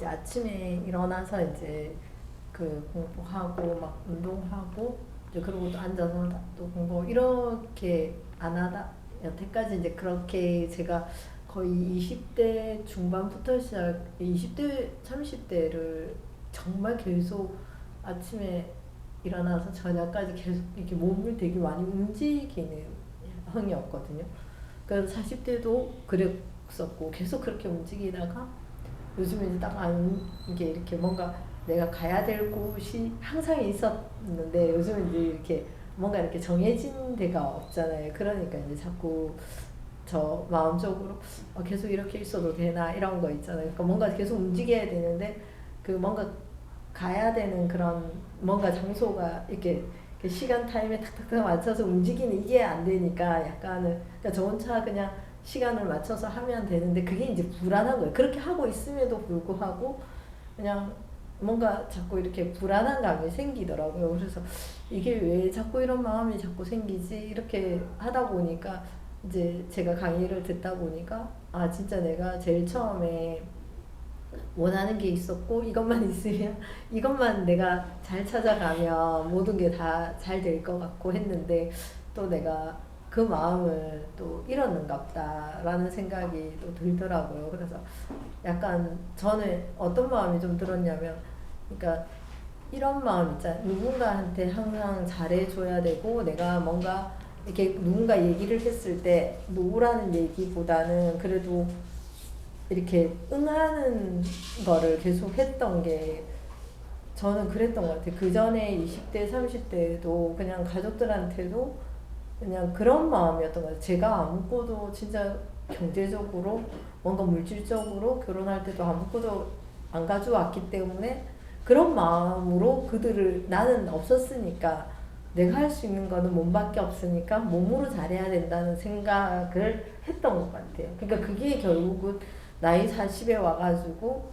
이제 아침에 일어나서 이제 그 공부하고 막 운동하고 이제 그러고 또 앉아서 또 공부 이렇게 안 하다 여태까지 이제 그렇게 제가 거의 20대 중반부터 시작 20대 30대를 정말 계속 아침에 일어나서 저녁까지 계속 이렇게 몸을 되게 많이 움직이는 형이었거든요. 그래서 40대도 그랬었고 계속 그렇게 움직이다가 요즘에 이제 딱 이게 이렇게 뭔가 내가 가야 될 곳이 항상 있었는데 요즘은 이제 이렇게 뭔가 이렇게 정해진 데가 없잖아요. 그러니까 이제 자꾸 저 마음적으로 계속 이렇게 있어도 되나 이런 거 있잖아요. 그러니까 뭔가 계속 움직여야 되는데 그 뭔가 가야 되는 그런 뭔가 장소가 이렇게 시간 타임에 탁탁탁 맞춰서 움직이는 이게 안 되니까 약간은 그러니까 저 혼자 그냥 시간을 맞춰서 하면 되는데 그게 이제 불안한 거예요. 그렇게 하고 있음에도 불구하고 그냥 뭔가 자꾸 이렇게 불안한 감이 생기더라고요. 그래서 이게 왜 자꾸 이런 마음이 자꾸 생기지? 이렇게 하다 보니까 이제 제가 강의를 듣다 보니까 아 진짜 내가 제일 처음에 원하는 게 있었고 이것만 있으면 이것만 내가 잘 찾아가면 모든 게 다 잘 될 것 같고 했는데 또 내가 그 마음을 또 잃었는가 보다라는 생각이 또 들더라고요. 그래서 약간 저는 어떤 마음이 좀 들었냐면 그러니까 이런 마음 있잖아요. 누군가한테 항상 잘해줘야 되고 내가 뭔가 이렇게 누군가 얘기를 했을 때 노라는 얘기보다는 그래도 이렇게 응하는 거를 계속 했던 게 저는 그랬던 것 같아요. 그 전에 20대, 30대도 그냥 가족들한테도 그냥 그런 마음이었던 것 같아요. 제가 아무것도 진짜 경제적으로 뭔가 물질적으로 결혼할 때도 아무것도 안 가져왔기 때문에 그런 마음으로 그들을 나는 없었으니까 내가 할 수 있는 거는 몸밖에 없으니까 몸으로 잘해야 된다는 생각을 했던 것 같아요. 그러니까 그게 결국은 나이 40에 와가지고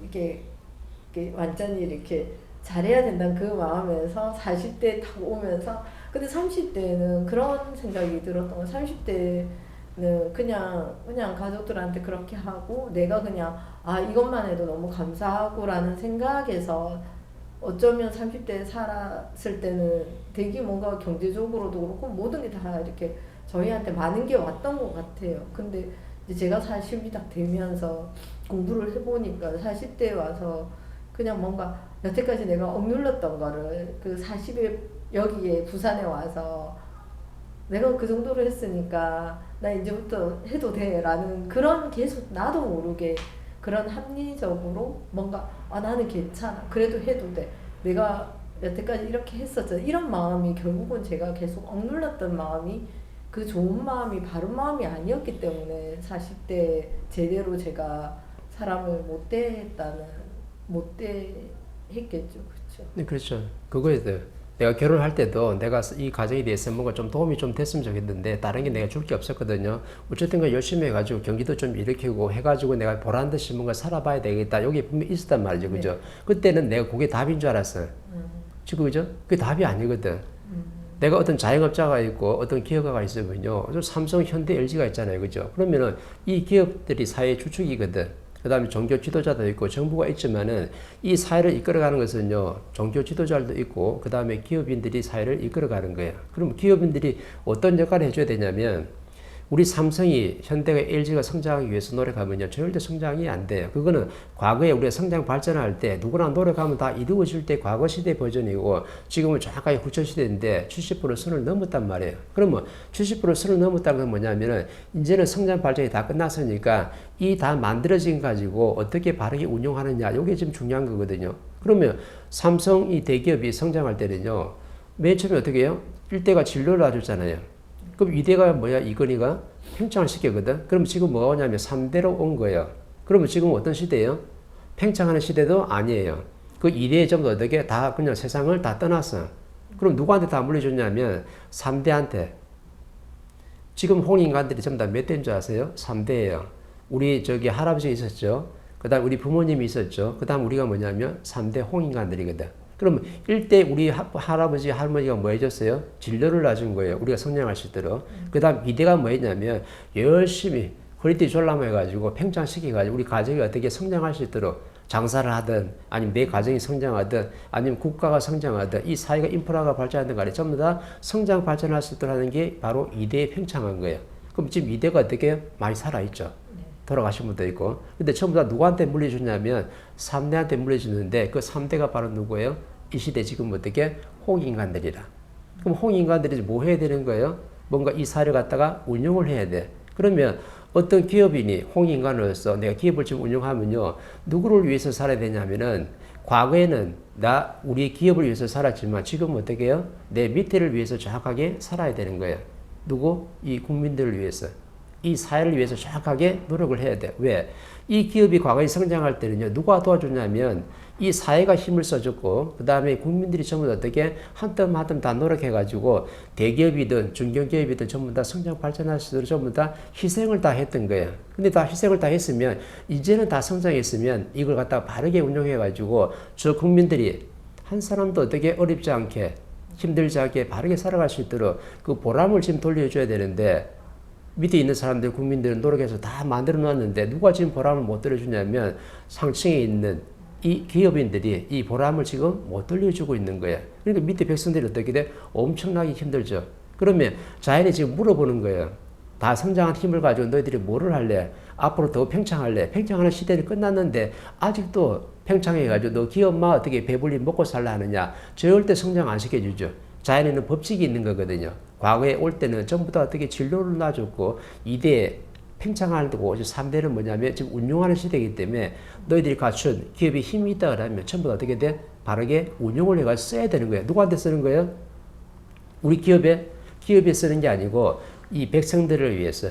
이게 완전히 이렇게 잘해야 된다는 그 마음에서 40대 딱 오면서 근데 30대는 그런 생각이 들었던 거 30대는 그냥 가족들한테 그렇게 하고 내가 그냥 아 이것만 해도 너무 감사하고라는 생각에서 어쩌면 30대 살았을 때는 되게 뭔가 경제적으로도 그렇고 모든 게 다 이렇게 저희한테 많은 게 왔던 것 같아요. 근데 이제 제가 40이 딱 되면서 공부를 해보니까 40대에 와서 그냥 뭔가 여태까지 내가 억눌렀던 거를 그 40에 여기에 부산에 와서 내가 그 정도로 했으니까 나 이제부터 해도 돼 라는 그런 계속 나도 모르게 그런 합리적으로 뭔가 아 나는 괜찮아 그래도 해도 돼 내가 여태까지 이렇게 했었잖아 이런 마음이 결국은 제가 계속 억눌렀던 마음이 그 좋은 마음이 바른 마음이 아니었기 때문에 40대 제대로 제가 사람을 못 대했다는 못 대했겠죠. 그렇죠. 네, 그렇죠. 그거에 대해 내가 결혼할 때도 내가 이 가정에 대해서 뭔가 좀 도움이 좀 됐으면 좋겠는데 다른 게 내가 줄 게 없었거든요. 어쨌든 그 열심히 해가지고 경기도 좀 일으키고 해가지고 내가 보란 듯이 뭔가 살아봐야 되겠다. 여기 분명히 있었단 말이죠. 그죠? 네. 그때는 내가 그게 답인 줄 알았어요. 지금 그죠? 그게 답이 아니거든. 내가 어떤 자영업자가 있고 어떤 기업가가 있으면요. 삼성, 현대, LG가 있잖아요. 그죠? 그러면은 이 기업들이 사회의 주축이거든. 그 다음에 종교 지도자도 있고 정부가 있지만은 이 사회를 이끌어가는 것은요. 종교 지도자들도 있고 그 다음에 기업인들이 사회를 이끌어가는 거예요. 그럼 기업인들이 어떤 역할을 해줘야 되냐면 우리 삼성이 현대가 LG가 성장하기 위해서 노력하면요 절대 성장이 안 돼요. 그거는 과거에 우리가 성장 발전할 때 누구나 노력하면 다 이루어질 때 과거 시대 버전이고 지금은 정확하게 후천 시대인데 70% 선을 넘었단 말이에요. 그러면 70% 선을 넘었다는 건 뭐냐면은 이제는 성장 발전이 다 끝났으니까 이 다 만들어진 가지고 어떻게 바르게 운용하느냐 이게 지금 중요한 거거든요. 그러면 삼성 이 대기업이 성장할 때는요 맨 처음에 어떻게 해요? 일대가 진로를 놔줬잖아요. 그럼 이대가 뭐야? 이건희가 팽창을 시켰거든. 그럼 지금 뭐가 오냐면 3대로 온 거예요. 그러면 지금 어떤 시대예요? 팽창하는 시대도 아니에요. 그 이대에 전부 어떻게 다 그냥 세상을 다 떠났어. 그럼 누구한테 다 물려줬냐면 3대한테. 지금 홍인간들이 전부 다 몇 대인 줄 아세요? 3대예요. 우리 저기 할아버지 있었죠. 그 다음 우리 부모님이 있었죠. 그 다음 우리가 뭐냐면 3대 홍인간들이거든. 그럼 1대 우리 할아버지 할머니가 뭐 해줬어요? 진료를 놔준 거예요. 우리가 성장할 수 있도록. 그 다음 2대가 뭐 했냐면 열심히 허리띠 졸라매 가지고 팽창시켜가지고 우리 가족이 어떻게 성장할 수 있도록 장사를 하든 아니면 내 가정이 성장하든 아니면 국가가 성장하든 이 사회가 인프라가 발전하든 간에 전부 다 성장 발전할 수 있도록 하는 게 바로 이대에 팽창한 거예요. 그럼 지금 이대가 어떻게 많이 살아있죠. 돌아가신 분도 있고. 근데 전부 다 누구한테 물려주냐면 3대한테 물려주는데 그 3대가 바로 누구예요? 이 시대 지금 어떻게 홍인간들이라. 그럼 홍인간들이 뭐 해야 되는 거예요? 뭔가 이 사회를 갖다가 운영을 해야 돼. 그러면 어떤 기업인이 홍인간으로서 내가 기업을 좀 운영하면요. 누구를 위해서 살아야 되냐면은 과거에는 우리 기업을 위해서 살았지만 지금 어떻게 해요? 내 밑에를 위해서 정확하게 살아야 되는 거예요. 누구? 이 국민들을 위해서. 이 사회를 위해서 정확하게 노력을 해야 돼. 왜? 이 기업이 과거에 성장할 때는요. 누가 도와줬냐면 이 사회가 힘을 써줬고 그 다음에 국민들이 전부 다 어떻게 한 땀 한 땀 다 노력해가지고 대기업이든 중견기업이든 전부 다 성장 발전할 수 있도록 전부 다 희생을 다 했던 거예요. 근데 다 희생을 다 했으면 이제는 다 성장했으면 이걸 갖다가 바르게 운영해가지고 저 국민들이 한 사람도 어떻게 어렵지 않게 힘들지 않게 바르게 살아갈 수 있도록 그 보람을 지금 돌려줘야 되는데 밑에 있는 사람들, 국민들은 노력해서 다 만들어 놨는데 누가 지금 보람을 못 들어주냐면 상층에 있는 이 기업인들이 이 보람을 지금 못 돌려주고 있는 거예요. 그러니까 밑에 백성들이 어떻게 돼? 엄청나게 힘들죠. 그러면 자연이 지금 물어보는 거예요. 다 성장한 힘을 가지고 너희들이 뭐를 할래? 앞으로 더 팽창할래? 팽창하는 시대는 끝났는데 아직도 팽창해가지고 너 기업만 어떻게 배불리 먹고 살라 하느냐? 절대 성장 안 시켜주죠. 자연에는 법칙이 있는 거거든요. 과거에 올 때는 전부 다 어떻게 진로를 놔줬고 2대 팽창하는 데고 3대는 뭐냐면 지금 운용하는 시대이기 때문에 너희들이 갖춘 기업에 힘이 있다 그러면 전부 다 어떻게 돼? 바르게 운용을 해가지고 써야 되는 거예요. 누구한테 쓰는 거예요? 우리 기업에 쓰는 게 아니고 이 백성들을 위해서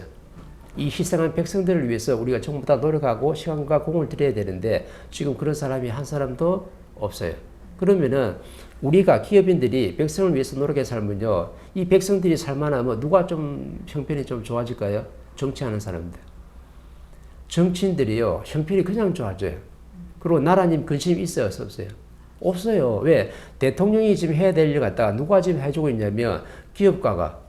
이 희생한 백성들을 위해서 우리가 전부 다 노력하고 시간과 공을 들여야 되는데 지금 그런 사람이 한 사람도 없어요. 그러면은 우리가 기업인들이 백성을 위해서 노력해서 살면요. 이 백성들이 살만하면 누가 좀 형편이 좀 좋아질까요? 정치하는 사람들. 정치인들이요. 형편이 그냥 좋아져요. 그리고 나라님 근심이 있어요? 없어요? 없어요. 왜? 대통령이 지금 해야 될 일 갖다가 누가 지금 해주고 있냐면 기업가가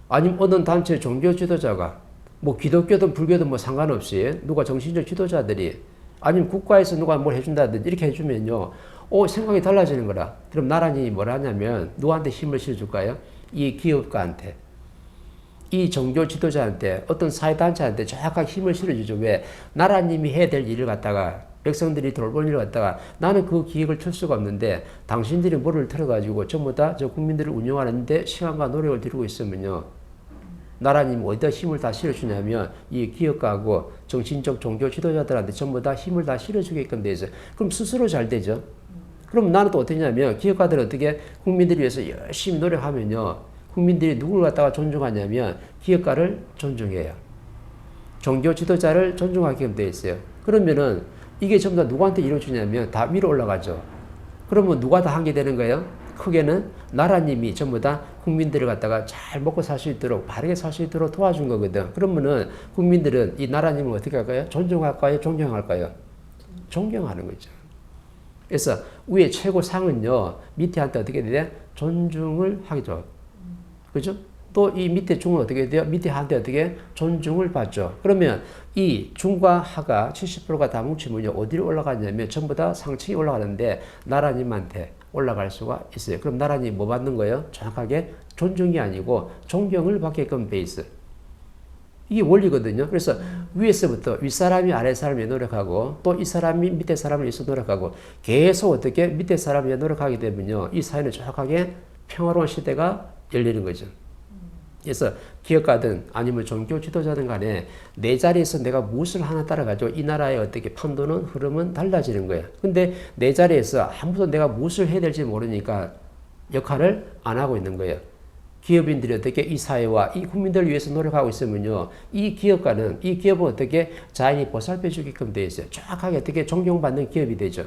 아니면 어떤 단체 종교 지도자가 뭐 기독교든 불교든 뭐 상관없이 누가 정신적 지도자들이 아니면 국가에서 누가 뭘 해준다든지 이렇게 해주면요. 생각이 달라지는 거라. 그럼 나라님이 뭘 하냐면 누구한테 힘을 실어줄까요? 이 기업가한테. 이 종교 지도자한테 어떤 사회단체한테 정확하게 힘을 실어주죠. 왜? 나라님이 해야 될 일을 갖다가 백성들이 돌볼 일을 갖다가 나는 그 기획을 칠 수가 없는데 당신들이 뭐를 틀어가지고 전부 다 저 국민들을 운영하는데 시간과 노력을 들이고 있으면요. 나라님 어디다 힘을 다 실어주냐면 이 기업가하고 정신적 종교 지도자들한테 전부 다 힘을 다 실어주게끔 돼 있어요. 그럼 스스로 잘 되죠. 그럼 나는 또 어떠냐면 기업가들은 어떻게 국민들을 위해서 열심히 노력하면요. 국민들이 누구를 갖다가 존중하냐면 기업가를 존중해요. 종교 지도자를 존중하게끔 돼 있어요. 그러면은 이게 전부 다 누구한테 이루어지냐면 다 위로 올라가죠. 그러면 누가 다 한 게 되는 거예요? 크게는 나라님이 전부 다 국민들을 갖다가 잘 먹고 살 수 있도록 바르게 살 수 있도록 도와준 거거든. 그러면은 국민들은 이 나라님을 어떻게 할까요? 존중할까요? 존경할까요? 존경하는 거죠. 그래서 위에 최고 상은요, 밑에한테 어떻게 돼요? 존중을 하죠. 그죠? 또 이 밑에 중은 어떻게 돼요? 밑에 한테 어떻게 존중을 받죠. 그러면 이 중과 하가 70%가 다 뭉치면요, 어디로 올라가냐면 전부 다 상층이 올라가는데 나라님한테 올라갈 수가 있어요. 그럼 나라님 뭐 받는 거예요? 정확하게 존중이 아니고 존경을 받게끔 돼 있어요. 이게 원리거든요. 그래서 위에서부터 윗사람이 아랫사람에 노력하고 또 이 사람이 밑에 사람을 위해서 노력하고 계속 어떻게 밑에 사람을 위해 노력하게 되면요. 이 사회는 정확하게 평화로운 시대가 열리는 거죠. 그래서 기업가든 아니면 종교 지도자든 간에 내 자리에서 내가 무엇을 하나 따라가지고 이 나라의 어떻게 판도는 흐름은 달라지는 거예요. 근데 내 자리에서 아무도 내가 무엇을 해야 될지 모르니까 역할을 안 하고 있는 거예요. 기업인들이 어떻게 이 사회와 이 국민들을 위해서 노력하고 있으면요. 이 기업은 어떻게 자연히 보살펴 주게끔 되어 있어요. 정확하게 어떻게 존경받는 기업이 되죠.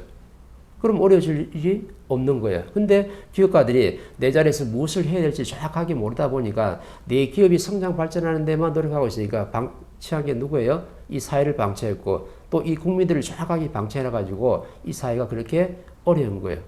그럼 어려워질 일이 없는 거예요. 근데 기업가들이 내 자리에서 무엇을 해야 될지 정확하게 모르다 보니까 내 기업이 성장 발전하는 데만 노력하고 있으니까 방치한 게 누구예요? 이 사회를 방치했고 또 이 국민들을 정확하게 방치해놔가지고 이 사회가 그렇게 어려운 거예요.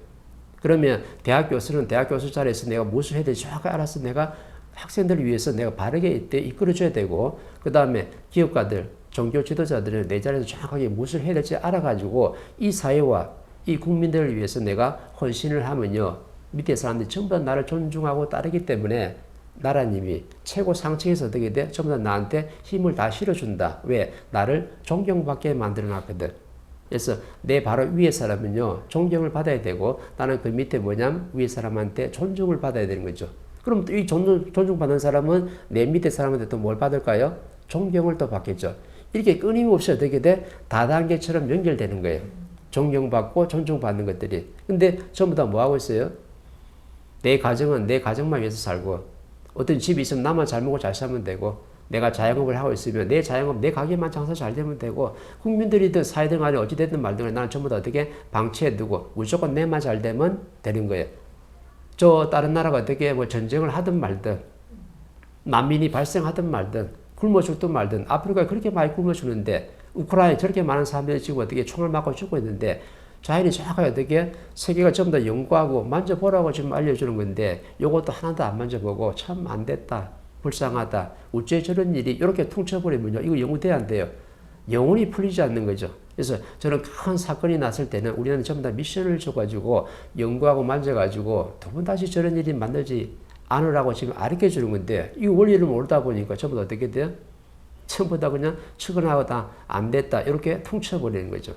그러면 대학 교수는 대학 교수 자리에서 내가 무엇을 해야 될지 정확하게 알아서 내가 학생들을 위해서 내가 바르게 이때 이끌어줘야 되고 그 다음에 기업가들 종교 지도자들은 내 자리에서 정확하게 무엇을 해야 될지 알아가지고 이 사회와 이 국민들을 위해서 내가 헌신을 하면요. 밑에 사람들이 전부 다 나를 존중하고 따르기 때문에 나라님이 최고 상층에서 어떻게 돼? 전부 다 나한테 힘을 다 실어준다. 왜? 나를 존경받게 만들어놨거든. 그래서 내 바로 위에 사람은요. 존경을 받아야 되고 나는 그 밑에 뭐냐면 위에 사람한테 존중을 받아야 되는 거죠. 그럼 이 존중받는 사람은 내 밑에 사람한테 또 뭘 받을까요? 존경을 또 받겠죠. 이렇게 끊임없이 어떻게 돼? 다단계처럼 연결되는 거예요. 존경받고 존중받는 것들이. 근데 전부 다 뭐 하고 있어요? 내 가정은 내 가정만 위해서 살고 어떤 집이 있으면 나만 잘 먹고 잘 살면 되고 내가 자영업을 하고 있으면 내 자영업 내 가게만 장사 잘 되면 되고 국민들이든 사회든 간에 어찌됐든 말든 나는 전부 다 어떻게 방치해두고 무조건 내만 잘 되면 되는 거예요. 저 다른 나라가 어떻게 뭐 전쟁을 하든 말든 난민이 발생하든 말든 굶어 죽든 말든 아프리카에 그렇게 많이 굶어 죽는데 우크라이나에 저렇게 많은 사람들이 지금 어떻게 총을 맞고 죽고 있는데 자연이 정확하게 어떻게 세계가 전부 다 연구하고 만져보라고 지금 알려주는 건데 요것도 하나도 안 만져보고 참 안 됐다. 불쌍하다. 어째 저런 일이 이렇게 퉁쳐버리면요. 이거 영웅 돼야 안 돼요. 영혼이 풀리지 않는 거죠. 그래서 저는 큰 사건이 났을 때는 우리는 전부 다 미션을 줘가지고 연구하고 만져가지고 두 번 다시 저런 일이 만들지 않으라고 지금 가르쳐 주는 건데 이 원리를 모르다 보니까 전부 다 어떻게 돼요? 전부 다 그냥 측은하고 다 안 됐다. 이렇게 퉁쳐버리는 거죠.